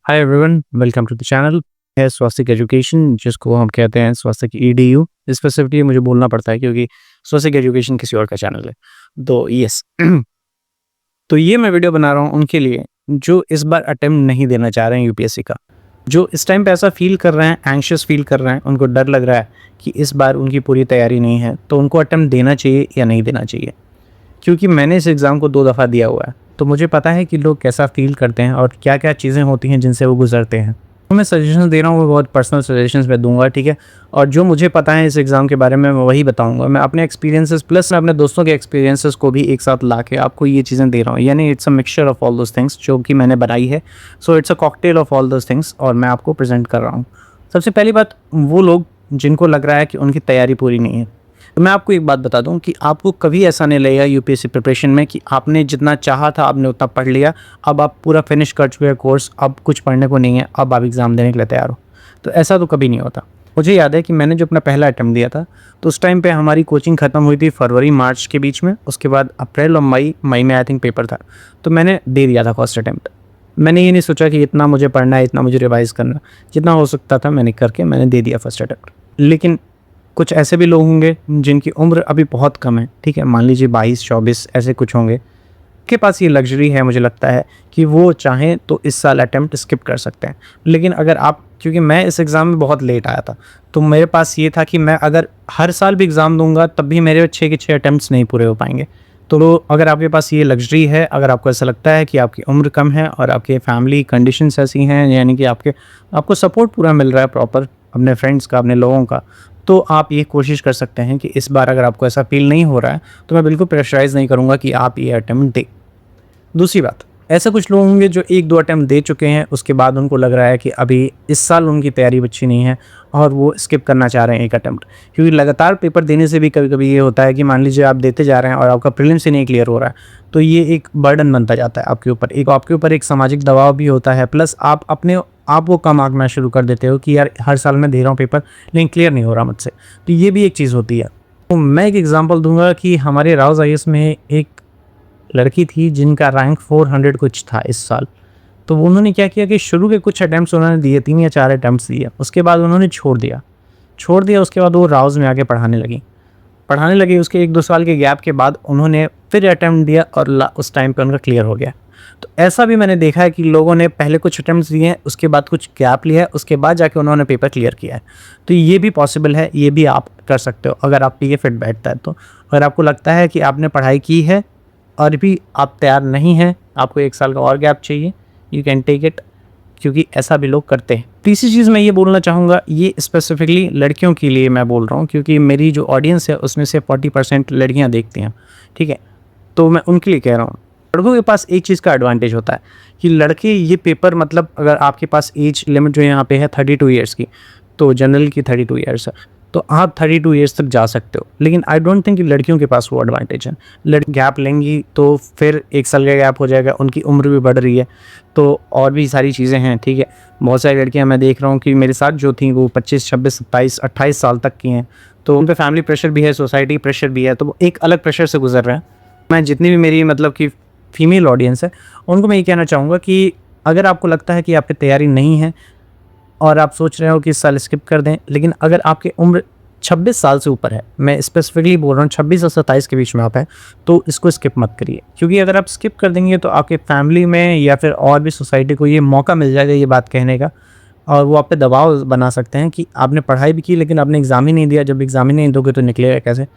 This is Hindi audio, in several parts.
Hi everyone, welcome to the channel है स्वास्तिक एजुकेशन, जिसको हम कहते हैं स्वास्तिक ईडीयू। स्पेसिफिकली मुझे बोलना पड़ता है क्योंकि स्वास्तिक एजुकेशन किसी और का चैनल है। तो यस तो ये मैं वीडियो बना रहा हूँ उनके लिए जो इस बार अटेम्प्ट नहीं देना चाह रहे हैं यूपीएससी का, जो इस टाइम पे ऐसा फील कर रहे हैं, एंग्शियस फील कर रहे हैं, उनको डर लग रहा है कि इस बार उनकी पूरी तैयारी नहीं है, तो उनको अटेम्प्ट देना चाहिए या नहीं देना चाहिए। क्योंकि मैंने इस एग्ज़ाम को 2 दफ़ा दिया हुआ है, तो मुझे पता है कि लोग कैसा फ़ील करते हैं और क्या-क्या चीज़ें होती हैं जिनसे वो गुज़रते हैं। तो मैं सजेशंस दे रहा हूँ, वो बहुत पर्सनल सजेशंस मैं दूँगा, ठीक है? और जो मुझे पता है इस एग्ज़ाम के बारे में, मैं वही बताऊँगा। मैं अपने एक्सपीरियंसेस प्लस मैं अपने दोस्तों के एक्सपीरियंसेस को भी एक साथ ला के आपको ये चीज़ें दे रहा हूँ। यानी it's a mixture of all those things जो कि मैंने बनाई है। So it's a cocktail of all those things और मैं आपको प्रेज़ेंट कर रहा हूँ। सबसे पहली बात, वो लोग जिनको लग रहा है कि उनकी तैयारी पूरी नहीं है, तो मैं आपको एक बात बता दूं कि आपको कभी ऐसा नहीं लगेगा यूपीएससी प्रिपरेशन में कि आपने जितना चाहा था आपने उतना पढ़ लिया, अब आप पूरा फिनिश कर चुके हैं कोर्स, अब कुछ पढ़ने को नहीं है, अब आप एग्ज़ाम देने के लिए तैयार हो। तो ऐसा तो कभी नहीं होता। मुझे याद है कि मैंने जो अपना पहला अटैम्प्ट दिया था, तो उस टाइम पे हमारी कोचिंग ख़त्म हुई थी फरवरी मार्च के बीच में। उसके बाद अप्रैल और मई में आई थिंक पेपर था, तो मैंने दे दिया था फर्स्ट अटैम्प्ट। मैंने ये नहीं सोचा कि इतना मुझे पढ़ना है, इतना मुझे रिवाइज़ करना है, जितना हो सकता था मैंने करके मैंने दे दिया फर्स्ट अटैम्प्ट। लेकिन कुछ ऐसे भी लोग होंगे जिनकी उम्र अभी बहुत कम है, ठीक है, मान लीजिए 22-24 ऐसे कुछ होंगे, के पास ये लग्जरी है, मुझे लगता है कि वो चाहें तो इस साल अटेम्प्ट स्किप कर सकते हैं। लेकिन अगर आप, क्योंकि मैं इस एग्ज़ाम में बहुत लेट आया था, तो मेरे पास ये था कि मैं अगर हर साल भी एग्ज़ाम दूंगा तब भी मेरे 6 के 6 अटेम्प्ट्स नहीं पूरे हो पाएंगे। तो अगर आपके पास ये लग्जरी है, अगर आपको ऐसा लगता है कि आपकी उम्र कम है और आपके फैमिली कंडीशंस ऐसी हैं, यानी कि आपको सपोर्ट पूरा मिल रहा है प्रॉपर अपने फ्रेंड्स का, अपने लोगों का, तो आप ये कोशिश कर सकते हैं कि इस बार अगर आपको ऐसा फ़ील नहीं हो रहा है, तो मैं बिल्कुल प्रेशराइज़ नहीं करूँगा कि आप ये अटेम्प्ट दें। दूसरी बात, ऐसे कुछ लोग होंगे जो 1-2 अटेम्प्ट दे चुके हैं, उसके बाद उनको लग रहा है कि अभी इस साल उनकी तैयारी अच्छी नहीं है और वो स्किप करना चाह रहे हैं एक अटेम्प्ट। क्योंकि लगातार पेपर देने से भी कभी-कभी ये होता है कि मान लीजिए आप देते जा रहे हैं और आपका प्रीलिम्स ही नहीं क्लियर हो रहा है, तो ये एक बर्डन बनता जाता है आपके ऊपर। आपके ऊपर एक सामाजिक दबाव भी होता है, प्लस आप वो कम आँकना शुरू कर देते हो कि यार हर साल मैं दे रहा हूँ पेपर, लेकिन क्लियर नहीं हो रहा मुझसे। तो ये भी एक चीज़ होती है। तो मैं एक एग्ज़ाम्पल दूँगा कि हमारे राउज़ आईएएस में एक लड़की थी जिनका रैंक 400 कुछ था इस साल। तो उन्होंने क्या किया कि शुरू के कुछ अटेम्प्ट्स उन्होंने दिए, 3 या 4 अटेम्प्ट्स दिए, उसके बाद उन्होंने छोड़ दिया। उसके बाद वो राउज़ में आके पढ़ाने लगी। उसके 1-2 साल के गैप के बाद उन्होंने फिर अटेम्प्ट दिया और उस टाइम पे उनका क्लियर हो गया। तो ऐसा भी मैंने देखा है कि लोगों ने पहले कुछ अटेम्प्ट्स दिए हैं, उसके बाद कुछ गैप लिया है, उसके बाद जाके उन्होंने पेपर क्लियर किया है। तो ये भी पॉसिबल है, ये भी आप कर सकते हो अगर आपको ये फिट बैठता है तो। अगर आपको लगता है कि आपने पढ़ाई की है और भी आप तैयार नहीं हैं, आपको 1 साल का और गैप चाहिए, यू कैन टेक इट, क्योंकि ऐसा भी लोग करते हैं। तीसरी चीज़ मैं ये बोलना चाहूँगा, ये स्पेसिफिकली लड़कियों के लिए मैं बोल रहा हूँ, क्योंकि मेरी जो ऑडियंस है उसमें से 40% लड़कियाँ देखती हैं, ठीक है? तो मैं उनके लिए कह रहा हूँ। लड़कों के पास एक चीज़ का एडवांटेज होता है कि लड़के ये पेपर, मतलब अगर आपके पास एज लिमिट जो यहाँ पे है 32 ईयर्स की, तो जनरल की 32 ईयर्स है, तो आप 32 ईयर्स तक जा सकते हो। लेकिन आई डोंट थिंक कि लड़कियों के पास वो एडवांटेज है। लड़की गैप लेंगी तो फिर 1 साल का गैप हो जाएगा, उनकी उम्र भी बढ़ रही है, तो और भी सारी चीज़ें हैं, ठीक है? बहुत सारी लड़कियाँ मैं देख रहा हूँ कि मेरे साथ जो थी वो 25, 26, 27, 28 साल तक की हैं, तो उन पे फैमिली प्रेशर भी है, सोसाइटी प्रेशर भी है, तो वो एक अलग प्रेशर से गुजर रहे हैं। मैं जितनी भी मेरी मतलब कि फीमेल ऑडियंस है, उनको मैं ये कहना चाहूँगा कि अगर आपको लगता है कि आपकी तैयारी नहीं है और आप सोच रहे हो कि इस साल स्किप कर दें, लेकिन अगर आपकी उम्र 26 साल से ऊपर है, मैं स्पेसिफिकली बोल रहा हूँ 26 और 27 के बीच में आप हैं, तो इसको स्किप मत करिए। क्योंकि अगर आप स्किप कर देंगे तो आपके फैमिली में या फिर और भी सोसाइटी को ये मौका मिल जाएगा ये बात कहने का, और वो आप पे दबाव बना सकते हैं कि आपने पढ़ाई भी की लेकिन आपने एग्ज़ाम ही नहीं दिया, जब एग्ज़ाम ही नहीं दोगे तो निकलेगा कैसे?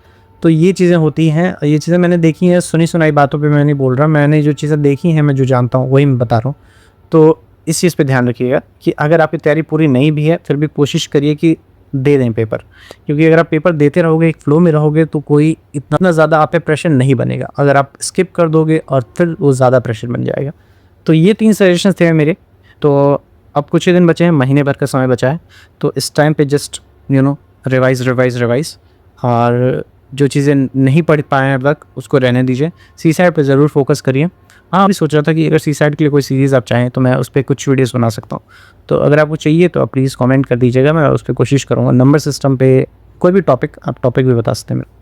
तो ये चीज़ें होती हैं, ये चीज़ें मैंने देखी हैं, सुनी-सुनाई बातों पे मैं नहीं बोल रहा, मैंने जो चीज़ें देखी हैं, मैं जो जानता हूँ वही मैं बता रहा हूँ। तो इस चीज़ पे ध्यान रखिएगा कि अगर आपकी तैयारी पूरी नहीं भी है, फिर भी कोशिश करिए कि दे दें पेपर। क्योंकि अगर आप पेपर देते रहोगे, एक फ्लो में रहोगे, तो कोई इतना ज़्यादा आप पे प्रेशर नहीं बनेगा। अगर आप स्किप कर दोगे और फिर वो ज़्यादा प्रेशर बन जाएगा। तो ये 3 सजेशंस थे मेरे। तो अब कुछ ही दिन बचे हैं, महीने भर का समय बचा है, तो इस टाइम पे जस्ट रिवाइज़ और जो चीज़ें नहीं पढ़ पाए हैं अब तक उसको रहने दीजिए। सीसाइड पे ज़रूर फोकस करिए। हाँ, अभी सोच रहा था कि अगर सीसाइड के लिए कोई सीरीज़ आप चाहें तो मैं उस पे कुछ वीडियोस बना सकता हूँ। तो अगर आपको चाहिए तो आप प्लीज़ कमेंट कर दीजिएगा, मैं उस पे कोशिश करूँगा। नंबर सिस्टम पे कोई भी टॉपिक, आप टॉपिक भी बता सकते हैं मेरे।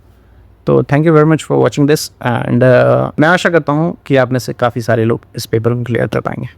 तो thank you very much for watching this and मैं आशा करता हूँ कि आप में से काफ़ी सारे लोग इस पेपर को क्लियर कर पाएंगे।